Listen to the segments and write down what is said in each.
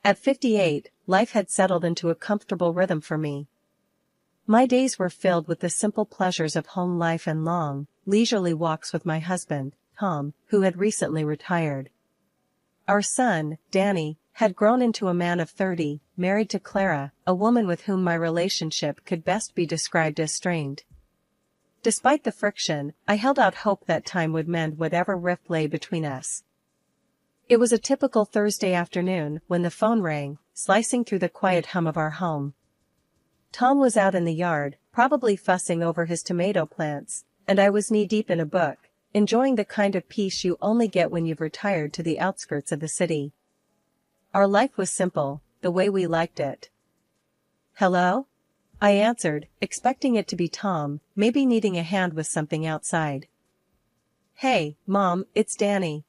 At 58, life had settled into a comfortable rhythm for me. My days were filled with the simple pleasures of home life and long, leisurely walks with my husband, Tom, who had recently retired. Our son, Danny, had grown into a man of 30, married to Clara, a woman with whom my relationship could best be described as strained. Despite the friction, I held out hope that time would mend whatever rift lay between us. It was a typical Thursday afternoon when the phone rang, slicing through the quiet hum of our home. Tom was out in the yard, probably fussing over his tomato plants, and I was knee-deep in a book, enjoying the kind of peace you only get when you've retired to the outskirts of the city. Our life was simple, the way we liked it. "Hello?" I answered, expecting it to be Tom, maybe needing a hand with something outside. "Hey, Mom, it's Danny."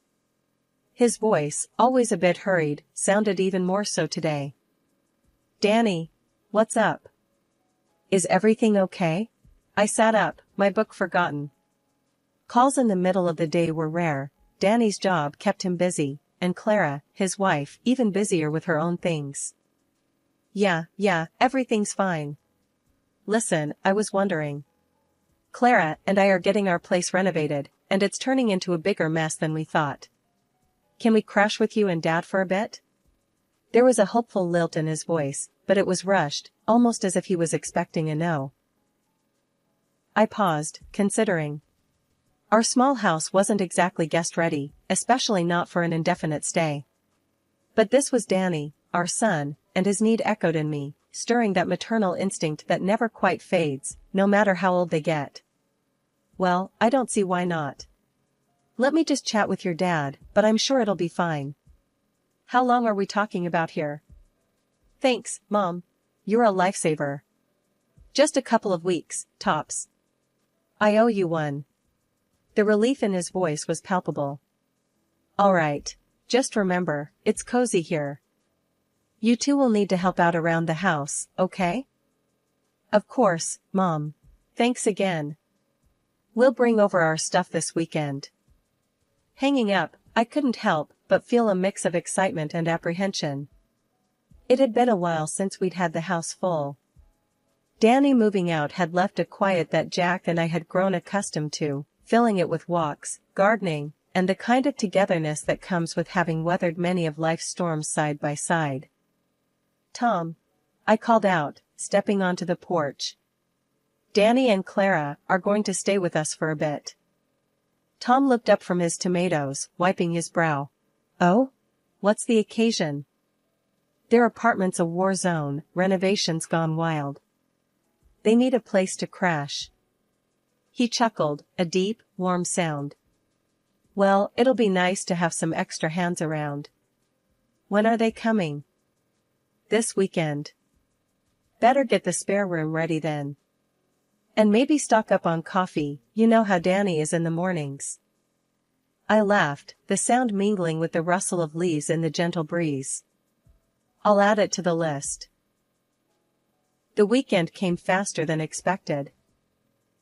His voice, always a bit hurried, sounded even more so today. "Danny, what's up? Is everything okay?" I sat up, my book forgotten. Calls in the middle of the day were rare. Danny's job kept him busy, and Clara, his wife, even busier with her own things. Yeah, everything's fine. Listen, I was wondering. Clara and I are getting our place renovated, and it's turning into a bigger mess than we thought. Can we crash with you and Dad for a bit? There was a hopeful lilt in his voice, but it was rushed, almost as if he was expecting a no. I paused, considering. Our small house wasn't exactly guest-ready, especially not for an indefinite stay. But this was Danny, our son, and his need echoed in me, stirring that maternal instinct that never quite fades, no matter how old they get. Well, I don't see why not. Let me just chat with your dad, but I'm sure it'll be fine. How long are we talking about here? Thanks, Mom. You're a lifesaver. Just a couple of weeks, tops. I owe you one. The relief in his voice was palpable. All right. Just remember, it's cozy here. You two will need to help out around the house, okay? Of course, Mom. Thanks again. We'll bring over our stuff this weekend. Hanging up, I couldn't help but feel a mix of excitement and apprehension. It had been a while since we'd had the house full. Danny moving out had left a quiet that Jack and I had grown accustomed to, filling it with walks, gardening, and the kind of togetherness that comes with having weathered many of life's storms side by side. Tom, I called out, stepping onto the porch. Danny and Clara are going to stay with us for a bit. Tom looked up from his tomatoes, wiping his brow. Oh? What's the occasion? Their apartment's a war zone, renovations gone wild. They need a place to crash. He chuckled, a deep, warm sound. Well, it'll be nice to have some extra hands around. When are they coming? This weekend. Better get the spare room ready then. And maybe stock up on coffee, you know how Danny is in the mornings. I laughed, the sound mingling with the rustle of leaves in the gentle breeze. I'll add it to the list. The weekend came faster than expected.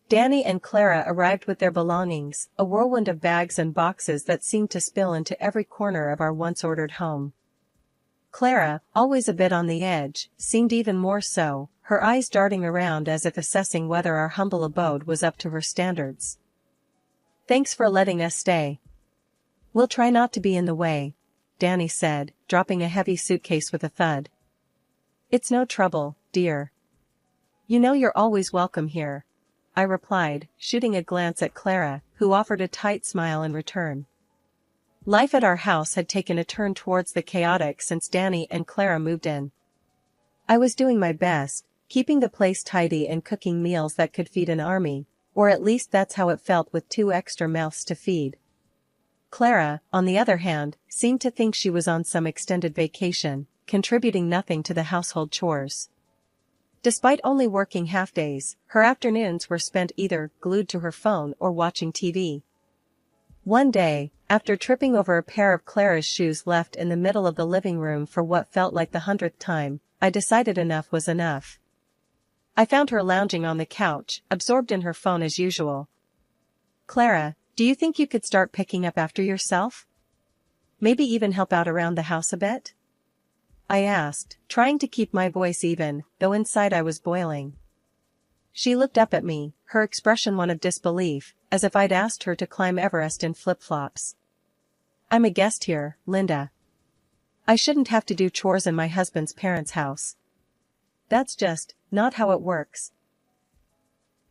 Danny and Clara arrived with their belongings, a whirlwind of bags and boxes that seemed to spill into every corner of our once-ordered home. Clara, always a bit on the edge, seemed even more so, her eyes darting around as if assessing whether our humble abode was up to her standards. Thanks for letting us stay. We'll try not to be in the way, Danny said, dropping a heavy suitcase with a thud. It's no trouble, dear. You know you're always welcome here, I replied, shooting a glance at Clara, who offered a tight smile in return. Life at our house had taken a turn towards the chaotic since Danny and Clara moved in. I was doing my best, keeping the place tidy and cooking meals that could feed an army, or at least that's how it felt with 2 extra mouths to feed. Clara, on the other hand, seemed to think she was on some extended vacation, contributing nothing to the household chores. Despite only working half-days, her afternoons were spent either glued to her phone or watching TV. One day, after tripping over a pair of Clara's shoes left in the middle of the living room for what felt like the 100th time, I decided enough was enough. I found her lounging on the couch, absorbed in her phone as usual. Clara, do you think you could start picking up after yourself? Maybe even help out around the house a bit? I asked, trying to keep my voice even, though inside I was boiling. She looked up at me, her expression one of disbelief, as if I'd asked her to climb Everest in flip-flops. I'm a guest here, Linda. I shouldn't have to do chores in my husband's parents' house. That's just not how it works.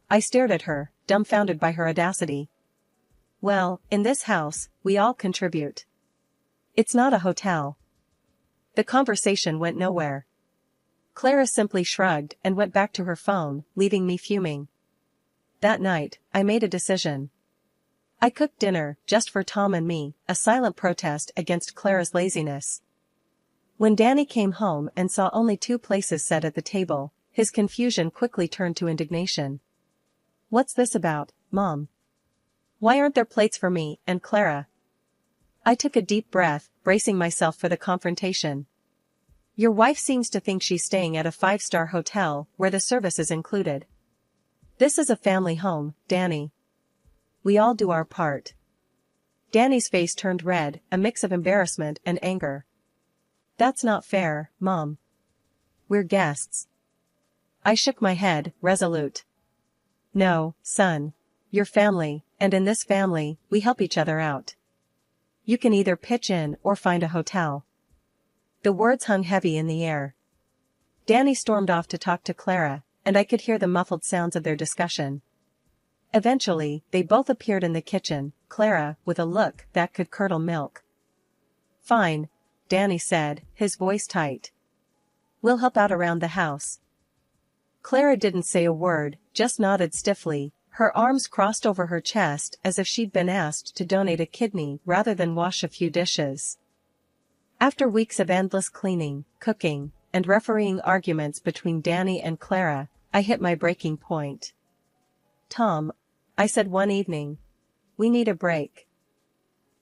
I stared at her, dumbfounded by her audacity. Well, in this house, we all contribute. It's not a hotel. The conversation went nowhere. Clara simply shrugged and went back to her phone, leaving me fuming. That night, I made a decision. I cooked dinner, just for Tom and me, a silent protest against Clara's laziness. When Danny came home and saw only 2 places set at the table, his confusion quickly turned to indignation. What's this about, Mom? Why aren't there plates for me and Clara? I took a deep breath, bracing myself for the confrontation. Your wife seems to think she's staying at a 5-star hotel, where the service is included. This is a family home, Danny. We all do our part. Danny's face turned red, a mix of embarrassment and anger. That's not fair, Mom. We're guests. I shook my head, resolute. No, son. You're family, and in this family, we help each other out. You can either pitch in or find a hotel. The words hung heavy in the air. Danny stormed off to talk to Clara, and I could hear the muffled sounds of their discussion. Eventually, they both appeared in the kitchen, Clara with a look that could curdle milk. Fine, Danny said, his voice tight. We'll help out around the house. Clara didn't say a word, just nodded stiffly, her arms crossed over her chest as if she'd been asked to donate a kidney rather than wash a few dishes. After weeks of endless cleaning, cooking, and refereeing arguments between Danny and Clara, I hit my breaking point. Tom, I said one evening, we need a break.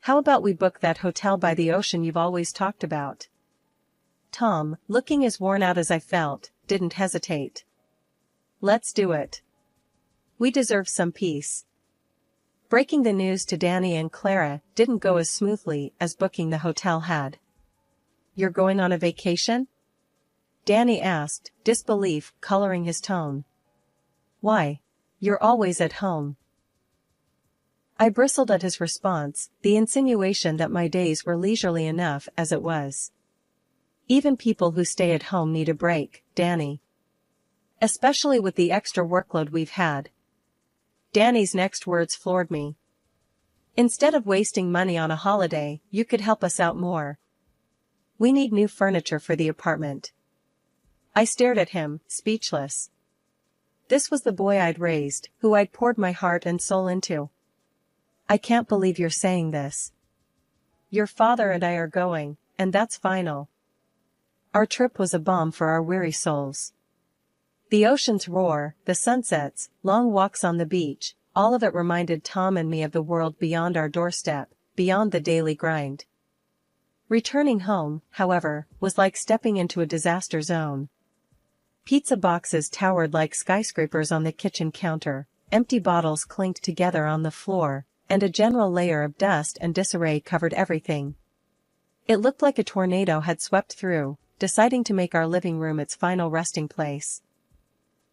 How about we book that hotel by the ocean you've always talked about? Tom, looking as worn out as I felt, didn't hesitate. Let's do it. We deserve some peace. Breaking the news to Danny and Clara didn't go as smoothly as booking the hotel had. You're going on a vacation? Danny asked, disbelief coloring his tone. Why? You're always at home. I bristled at his response, the insinuation that my days were leisurely enough as it was. Even people who stay at home need a break, Danny. Especially with the extra workload we've had. Danny's next words floored me. Instead of wasting money on a holiday, you could help us out more. We need new furniture for the apartment. I stared at him, speechless. This was the boy I'd raised, who I'd poured my heart and soul into. I can't believe you're saying this. Your father and I are going, and that's final. Our trip was a balm for our weary souls. The ocean's roar, the sunsets, long walks on the beach, all of it reminded Tom and me of the world beyond our doorstep, beyond the daily grind. Returning home, however, was like stepping into a disaster zone. Pizza boxes towered like skyscrapers on the kitchen counter, empty bottles clinked together on the floor, and a general layer of dust and disarray covered everything. It looked like a tornado had swept through, deciding to make our living room its final resting place.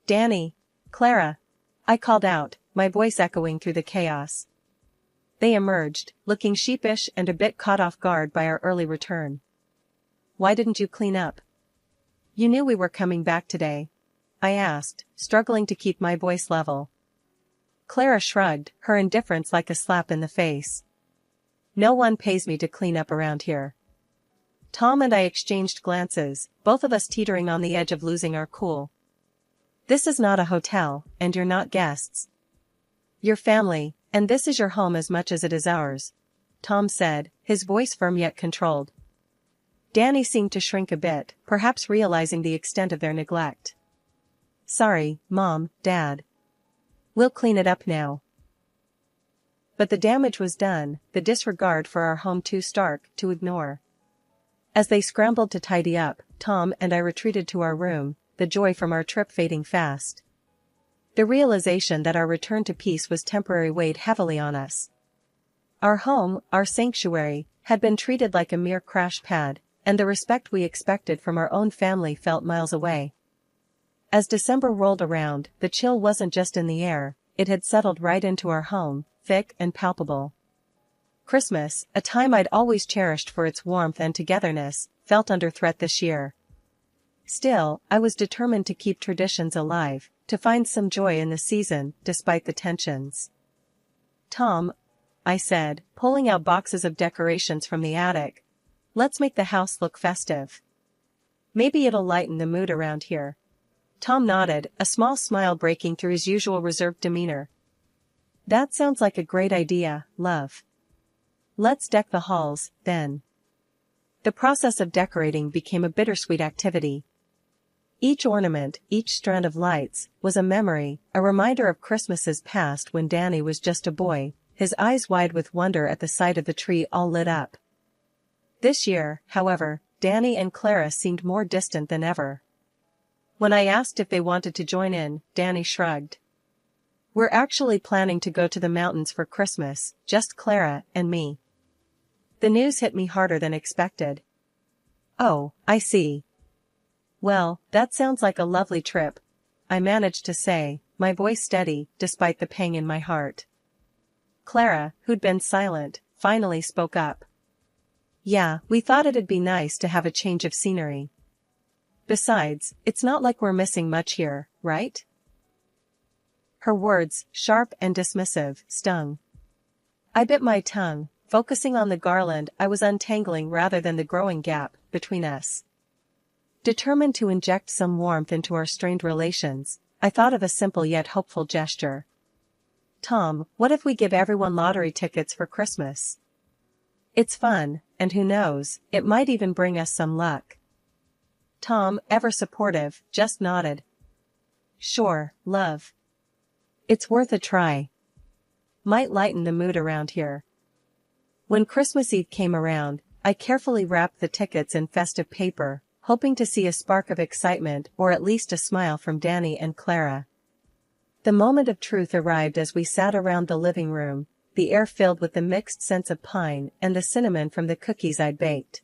Danny, Clara, I called out, my voice echoing through the chaos. They emerged, looking sheepish and a bit caught off guard by our early return. Why didn't you clean up? You knew we were coming back today, I asked, struggling to keep my voice level. Clara shrugged, her indifference like a slap in the face. No one pays me to clean up around here. Tom and I exchanged glances, both of us teetering on the edge of losing our cool. This is not a hotel, and you're not guests. You're family, and this is your home as much as it is ours, Tom said, his voice firm yet controlled. Danny seemed to shrink a bit, perhaps realizing the extent of their neglect. Sorry, Mom, Dad. We'll clean it up now. But the damage was done, the disregard for our home too stark to ignore. As they scrambled to tidy up, Tom and I retreated to our room, the joy from our trip fading fast. The realization that our return to peace was temporary weighed heavily on us. Our home, our sanctuary, had been treated like a mere crash pad, and the respect we expected from our own family felt miles away. As December rolled around, the chill wasn't just in the air, it had settled right into our home, thick and palpable. Christmas, a time I'd always cherished for its warmth and togetherness, felt under threat this year. Still, I was determined to keep traditions alive, to find some joy in the season, despite the tensions. "Tom," I said, pulling out boxes of decorations from the attic. "Let's make the house look festive. Maybe it'll lighten the mood around here." Tom nodded, a small smile breaking through his usual reserved demeanor. "That sounds like a great idea, love. Let's deck the halls, then." The process of decorating became a bittersweet activity. Each ornament, each strand of lights, was a memory, a reminder of Christmases past when Danny was just a boy, his eyes wide with wonder at the sight of the tree all lit up. This year, however, Danny and Clara seemed more distant than ever. When I asked if they wanted to join in, Danny shrugged. "We're actually planning to go to the mountains for Christmas, just Clara and me." The news hit me harder than expected. "Oh, I see. Well, that sounds like a lovely trip," I managed to say, my voice steady, despite the pang in my heart. Clara, who'd been silent, finally spoke up. "Yeah, we thought it'd be nice to have a change of scenery. Besides, it's not like we're missing much here, right?" Her words, sharp and dismissive, stung. I bit my tongue, focusing on the garland I was untangling rather than the growing gap between us. Determined to inject some warmth into our strained relations, I thought of a simple yet hopeful gesture. "Tom, what if we give everyone lottery tickets for Christmas? It's fun, and who knows, it might even bring us some luck." Tom, ever supportive, just nodded. "Sure, love. It's worth a try. Might lighten the mood around here." When Christmas Eve came around, I carefully wrapped the tickets in festive paper, hoping to see a spark of excitement or at least a smile from Danny and Clara. The moment of truth arrived as we sat around the living room, the air filled with the mixed scents of pine and the cinnamon from the cookies I'd baked.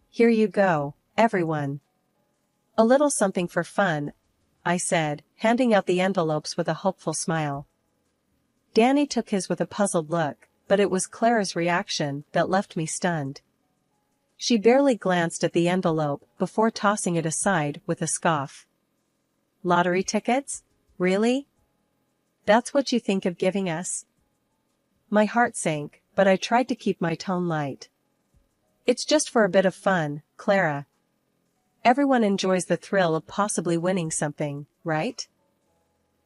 "Here you go, everyone. A little something for fun," I said, handing out the envelopes with a hopeful smile. Danny took his with a puzzled look, but it was Clara's reaction that left me stunned. She barely glanced at the envelope before tossing it aside with a scoff. "Lottery tickets? Really? That's what you think of giving us?" My heart sank, but I tried to keep my tone light. "It's just for a bit of fun, Clara. Everyone enjoys the thrill of possibly winning something, right?"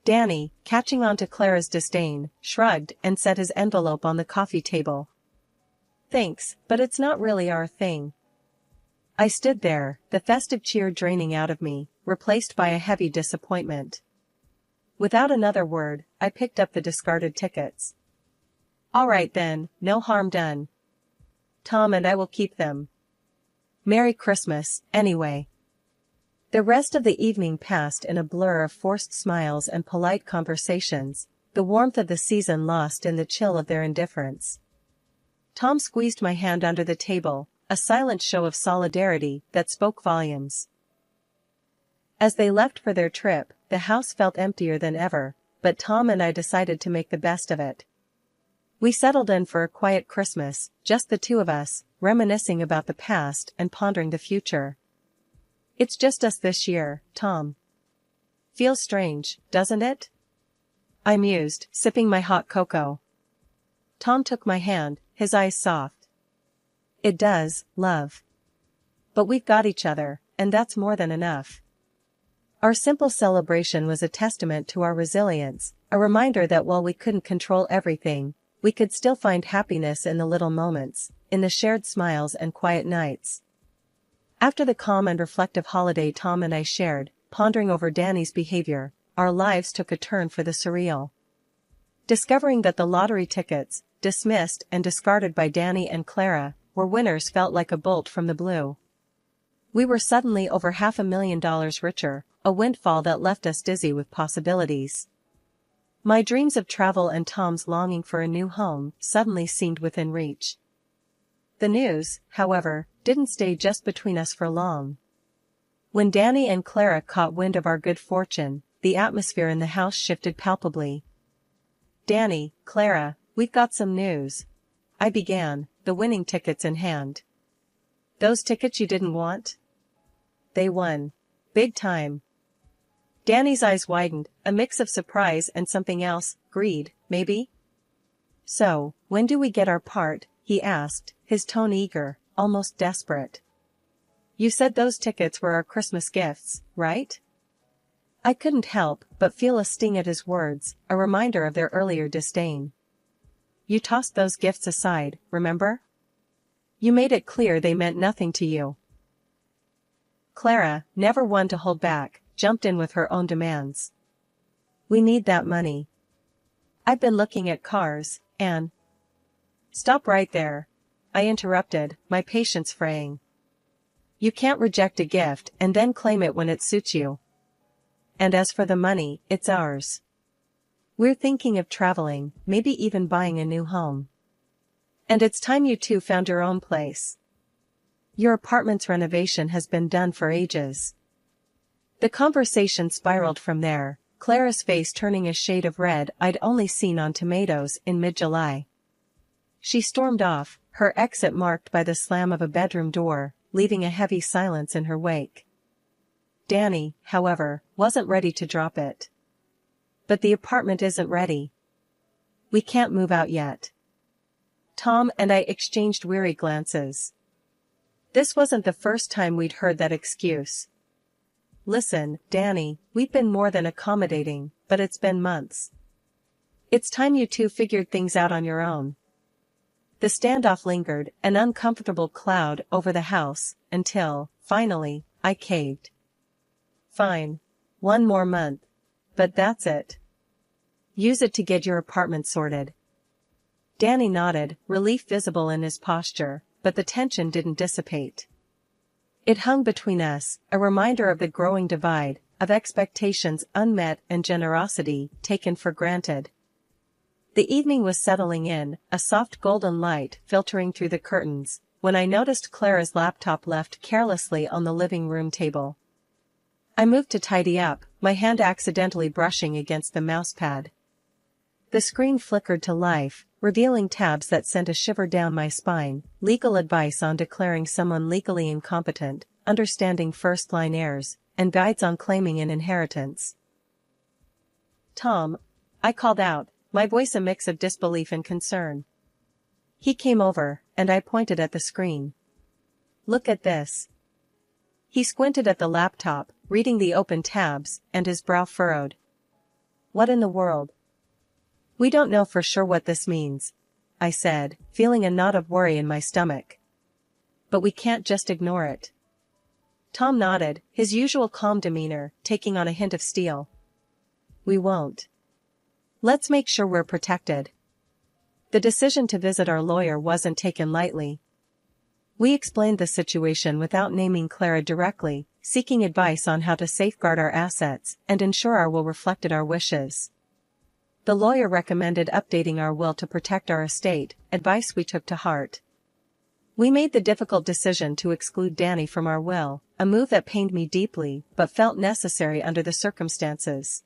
Danny, catching on to Clara's disdain, shrugged and set his envelope on the coffee table. "Thanks, but it's not really our thing." I stood there, the festive cheer draining out of me, replaced by a heavy disappointment. Without another word, I picked up the discarded tickets. "All right then, no harm done. Tom and I will keep them. Merry Christmas, anyway." The rest of the evening passed in a blur of forced smiles and polite conversations, the warmth of the season lost in the chill of their indifference. Tom squeezed my hand under the table, a silent show of solidarity that spoke volumes. As they left for their trip, the house felt emptier than ever, but Tom and I decided to make the best of it. We settled in for a quiet Christmas, just the two of us, reminiscing about the past and pondering the future. "It's just us this year, Tom. Feels strange, doesn't it?" I mused, sipping my hot cocoa. Tom took my hand, his eyes soft. "It does, love. But we've got each other, and that's more than enough." Our simple celebration was a testament to our resilience, a reminder that while we couldn't control everything, we could still find happiness in the little moments, in the shared smiles and quiet nights. After the calm and reflective holiday Tom and I shared, pondering over Danny's behavior, our lives took a turn for the surreal. Discovering that the lottery tickets, dismissed and discarded by Danny and Clara, were winners felt like a bolt from the blue. We were suddenly over $500,000 richer, a windfall that left us dizzy with possibilities. My dreams of travel and Tom's longing for a new home suddenly seemed within reach. The news, however, didn't stay just between us for long. When Danny and Clara caught wind of our good fortune, the atmosphere in the house shifted palpably. "Danny, Clara, we've got some news," I began, the winning tickets in hand. "Those tickets you didn't want? They won. Big time." Danny's eyes widened, a mix of surprise and something else, greed, maybe? "So, when do we get our part?" he asked, his tone eager, almost desperate. "You said those tickets were our Christmas gifts, right?" I couldn't help but feel a sting at his words, a reminder of their earlier disdain. "You tossed those gifts aside, remember? You made it clear they meant nothing to you." Clara, never one to hold back, jumped in with her own demands. "We need that money. I've been looking at cars, and—" "Stop right there," I interrupted, my patience fraying. "You can't reject a gift and then claim it when it suits you. And as for the money, it's ours. We're thinking of traveling, maybe even buying a new home. And it's time you two found your own place. Your apartment's renovation has been done for ages." The conversation spiraled from there, Clara's face turning a shade of red I'd only seen on tomatoes in mid-July. She stormed off, her exit marked by the slam of a bedroom door, leaving a heavy silence in her wake. Danny, however, wasn't ready to drop it. "But the apartment isn't ready. We can't move out yet." Tom and I exchanged weary glances. This wasn't the first time we'd heard that excuse. "Listen, Danny, we've been more than accommodating, but it's been months. It's time you two figured things out on your own." The standoff lingered, an uncomfortable cloud over the house, until, finally, I caved. "Fine. 1 more month. But that's it. Use it to get your apartment sorted." Danny nodded, relief visible in his posture, but the tension didn't dissipate. It hung between us, a reminder of the growing divide, of expectations unmet and generosity taken for granted. The evening was settling in, a soft golden light filtering through the curtains, when I noticed Clara's laptop left carelessly on the living room table. I moved to tidy up, my hand accidentally brushing against the mousepad. The screen flickered to life, revealing tabs that sent a shiver down my spine, legal advice on declaring someone legally incompetent, understanding first-line errors, and guides on claiming an inheritance. "Tom," I called out, my voice a mix of disbelief and concern. He came over, and I pointed at the screen. "Look at this." He squinted at the laptop, reading the open tabs, and his brow furrowed. "What in the world?" "We don't know for sure what this means," I said, feeling a knot of worry in my stomach. "But we can't just ignore it." Tom nodded, his usual calm demeanor taking on a hint of steel. "We won't. Let's make sure we're protected." The decision to visit our lawyer wasn't taken lightly. We explained the situation without naming Clara directly, seeking advice on how to safeguard our assets and ensure our will reflected our wishes. The lawyer recommended updating our will to protect our estate, advice we took to heart. We made the difficult decision to exclude Danny from our will, a move that pained me deeply but felt necessary under the circumstances.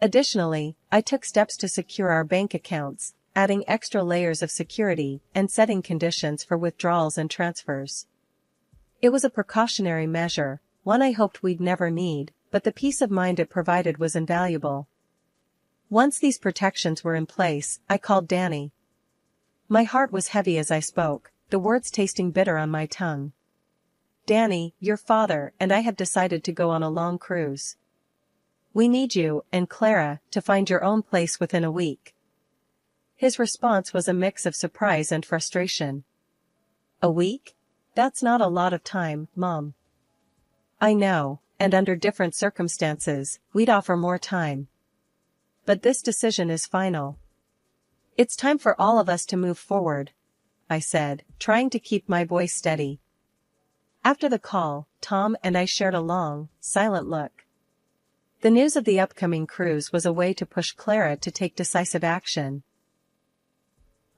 Additionally, I took steps to secure our bank accounts, adding extra layers of security and setting conditions for withdrawals and transfers. It was a precautionary measure, one I hoped we'd never need, but the peace of mind it provided was invaluable. Once these protections were in place, I called Danny. My heart was heavy as I spoke, the words tasting bitter on my tongue. "Danny, your father and I have decided to go on a long cruise. We need you and Clara to find your own place within a week." His response was a mix of surprise and frustration. "A week? That's not a lot of time, Mom." "I know, and under different circumstances, we'd offer more time. But this decision is final. It's time for all of us to move forward," I said, trying to keep my voice steady. After the call, Tom and I shared a long, silent look. The news of the upcoming cruise was a way to push Clara to take decisive action.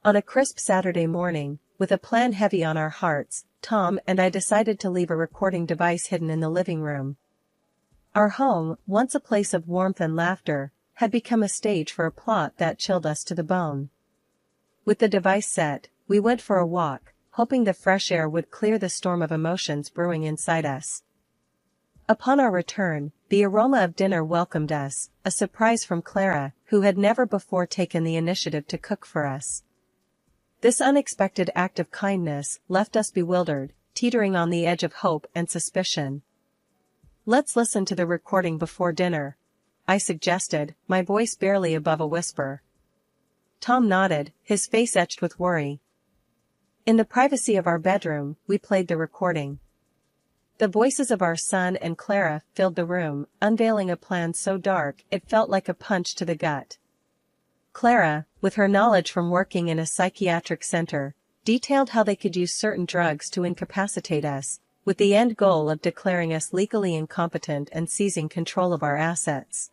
On a crisp Saturday morning, with a plan heavy on our hearts, Tom and I decided to leave a recording device hidden in the living room. Our home, once a place of warmth and laughter, had become a stage for a plot that chilled us to the bone. With the device set, we went for a walk, hoping the fresh air would clear the storm of emotions brewing inside us. Upon our return, the aroma of dinner welcomed us, a surprise from Clara, who had never before taken the initiative to cook for us. This unexpected act of kindness left us bewildered, teetering on the edge of hope and suspicion. "Let's listen to the recording before dinner," I suggested, my voice barely above a whisper. Tom nodded, his face etched with worry. In the privacy of our bedroom, we played the recording. The voices of our son and Clara filled the room, unveiling a plan so dark it felt like a punch to the gut. Clara, with her knowledge from working in a psychiatric center, detailed how they could use certain drugs to incapacitate us, with the end goal of declaring us legally incompetent and seizing control of our assets.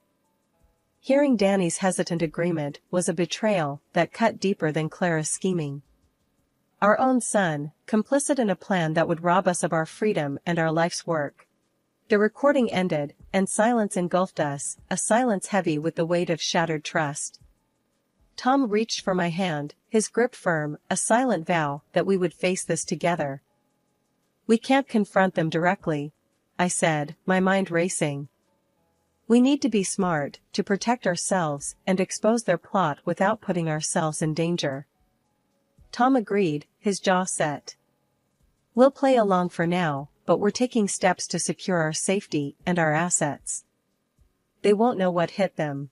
Hearing Danny's hesitant agreement was a betrayal that cut deeper than Clara's scheming. Our own son, complicit in a plan that would rob us of our freedom and our life's work. The recording ended, and silence engulfed us, a silence heavy with the weight of shattered trust. Tom reached for my hand, his grip firm, a silent vow that we would face this together. "We can't confront them directly," I said, my mind racing. "We need to be smart, to protect ourselves and expose their plot without putting ourselves in danger." Tom agreed, his jaw set. "We'll play along for now, but we're taking steps to secure our safety and our assets. They won't know what hit them."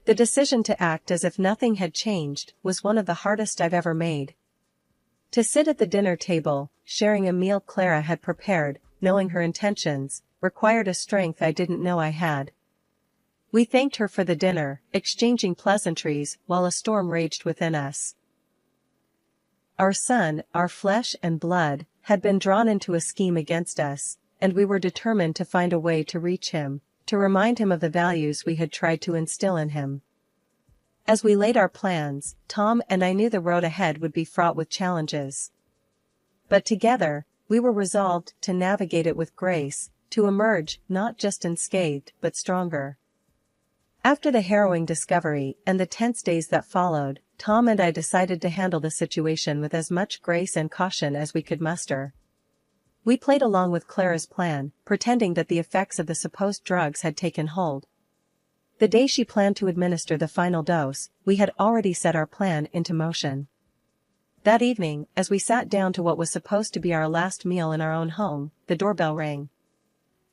The decision to act as if nothing had changed was one of the hardest I've ever made. To sit at the dinner table, sharing a meal Clara had prepared, knowing her intentions, required a strength I didn't know I had. We thanked her for the dinner, exchanging pleasantries while a storm raged within us. Our son, our flesh and blood, had been drawn into a scheme against us, and we were determined to find a way to reach him, to remind him of the values we had tried to instill in him. As we laid our plans, Tom and I knew the road ahead would be fraught with challenges. But together, we were resolved to navigate it with grace, to emerge not just unscathed but stronger. After the harrowing discovery and the tense days that followed, Tom and I decided to handle the situation with as much grace and caution as we could muster. We played along with Clara's plan, pretending that the effects of the supposed drugs had taken hold. The day she planned to administer the final dose, we had already set our plan into motion. That evening, as we sat down to what was supposed to be our last meal in our own home, the doorbell rang.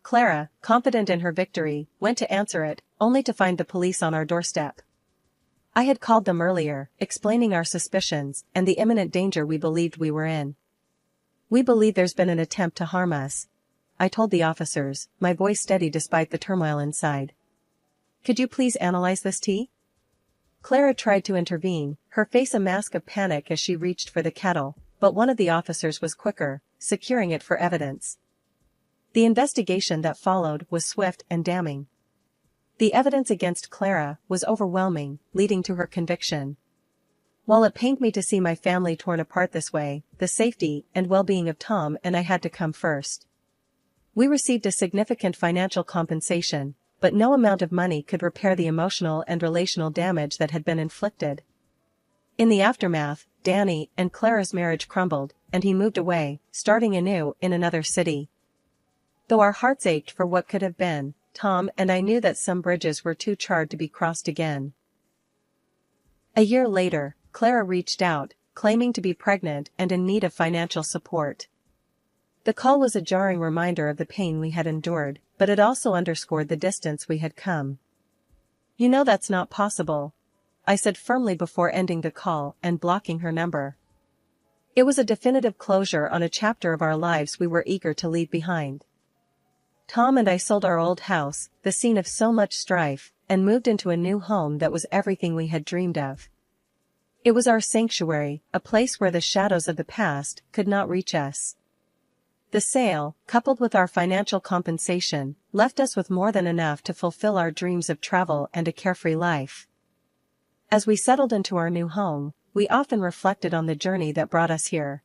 Clara, confident in her victory, went to answer it, only to find the police on our doorstep. I had called them earlier, explaining our suspicions and the imminent danger we believed we were in. "We believe there's been an attempt to harm us," I told the officers, my voice steady despite the turmoil inside. "Could you please analyze this tea?" Clara tried to intervene, her face a mask of panic as she reached for the kettle, but one of the officers was quicker, securing it for evidence. The investigation that followed was swift and damning. The evidence against Clara was overwhelming, leading to her conviction. While it pained me to see my family torn apart this way, the safety and well-being of Tom and I had to come first. We received a significant financial compensation, but no amount of money could repair the emotional and relational damage that had been inflicted. In the aftermath, Danny and Clara's marriage crumbled, and he moved away, starting anew in another city. Though our hearts ached for what could have been, Tom and I knew that some bridges were too charred to be crossed again. A year later, Clara reached out, claiming to be pregnant and in need of financial support. The call was a jarring reminder of the pain we had endured, but it also underscored the distance we had come. "You know that's not possible," I said firmly before ending the call and blocking her number. It was a definitive closure on a chapter of our lives we were eager to leave behind. Tom and I sold our old house, the scene of so much strife, and moved into a new home that was everything we had dreamed of. It was our sanctuary, a place where the shadows of the past could not reach us. The sale, coupled with our financial compensation, left us with more than enough to fulfill our dreams of travel and a carefree life. As we settled into our new home, we often reflected on the journey that brought us here.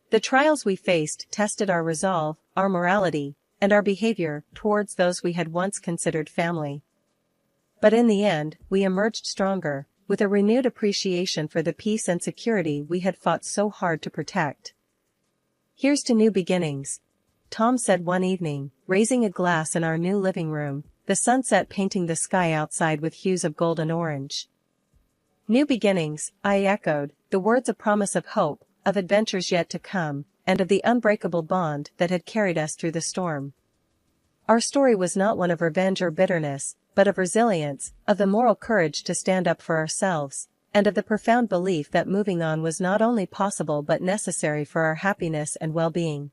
The trials we faced tested our resolve, our morality, and our behavior towards those we had once considered family. But in the end, we emerged stronger, with a renewed appreciation for the peace and security we had fought so hard to protect. "Here's to new beginnings," Tom said one evening, raising a glass in our new living room, the sunset painting the sky outside with hues of gold and orange. "New beginnings," I echoed, the words a promise of hope, of adventures yet to come, and of the unbreakable bond that had carried us through the storm. Our story was not one of revenge or bitterness, but of resilience, of the moral courage to stand up for ourselves, and of the profound belief that moving on was not only possible but necessary for our happiness and well-being.